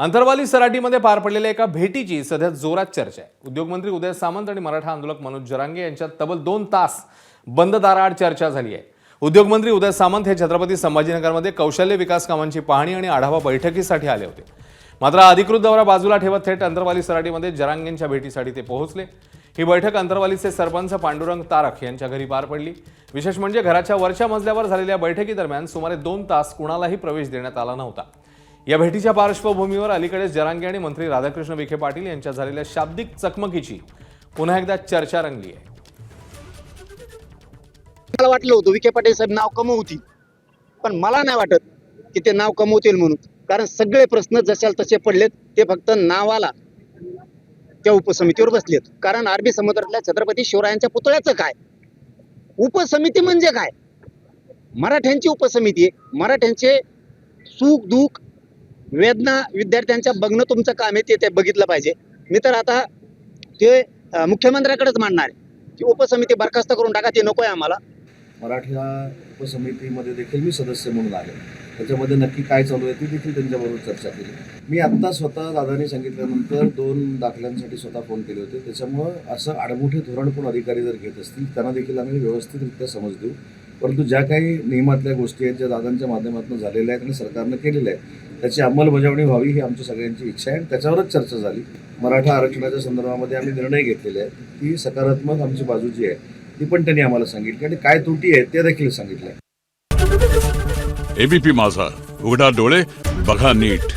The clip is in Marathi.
अंतरवाली सराटीमध्ये पार पडलेल्या एका भेटीची सध्या जोरात चर्चा आहे। उद्योगमंत्री उदय सामंत आणि मराठा आंदोलक मनोज जरांगे यांच्यात तब्बल 2 तास बंद दाराआड चर्चा झाली आहे। उद्योगमंत्री उदय सामंत हे छत्रपती संभाजीनगरमध्ये कौशल्य विकास कामांची पाहणी आणि आढावा बैठकीसाठी आले होते। मात्र अधिकृत दौरा बाजूला ठेवत थेट अंतरवाली सराटीमध्ये जरांगेंच्या भेटीसाठी ते पोहोचले। ही बैठक अंतरवालीचे सरपंच पांडुरंग तारक यांच्या घरी पार पडली। विशेष म्हणजे घराच्या वरच्या मजल्यावर झालेल्या बैठकीदरम्यान सुमारे 2 तास कुणालाही प्रवेश देण्यात आला नव्हता। या भेटीच्या पार्श्वभूमीवर अलीकडेच जरांगे आणि मंत्री राधाकृष्ण विखे पाटील यांच्यात झालेल्या शाब्दिक चकमकीची पुन्हा एकदा चर्चा रंगली आहे। मला वाटलं होतं विखे पाटील साहेब नाव कमवतील, पण मला नाही वाटत की ते नाव कमवतील म्हणून, कारण सगळे प्रश्न जशाल तसे पडलेत। ते फक्त नावाला त्या उपसमितीवर बसलेत। कारण अरबी समुद्रातल्या छत्रपती शिवरायांच्या पुतळ्याचं काय, उपसमिती म्हणजे काय? मराठ्यांची उपसमिती आहे। मराठ्यांचे सुख दुःख वेदना विद्यार्थ्यांच्या बघणं तुमचं काम आहे, ते बघितलं पाहिजे। मी तर आता ते मुख्यमंत्र्याकडेच मांडणार आहे की उपसमिती बरखास्त करून टाका, ते नको आहे आम्हाला। मराठा उपसमितीमध्ये देखील मी सदस्य म्हणून आले, त्याच्यामध्ये नक्की काय चालू आहे ती देखील त्यांच्याबरोबर चर्चा केली। मी आत्ता स्वतः दादांनी सांगितल्यानंतर 2 दाखल्यांसाठी स्वतः फोन केले होते। त्याच्यामुळं असं आडमुठे धोरण कोण अधिकारी जर घेत असतील त्यांना देखील आम्ही व्यवस्थितरित्या समज देऊ। परंतु ज्या काही नियमातल्या गोष्टी आहेत, ज्या दादांच्या माध्यमातून झालेल्या आहेत आणि सरकारनं केलेल्या आहेत, त्याची अंमलबजावणी व्हावी ही आमची सगळ्यांची इच्छा आहे आणि त्याच्यावरच चर्चा झाली। मराठा आरक्षणाच्या संदर्भामध्ये आम्ही निर्णय घेतलेले आहेत, ती सकारात्मक आमची बाजू जी आहे ती पण त्यांनी आम्हाला सांगितली आणि काय त्रुटी आहेत ते देखील सांगितलं। एबीपी माझा, उघडा डोळे बघा नीट।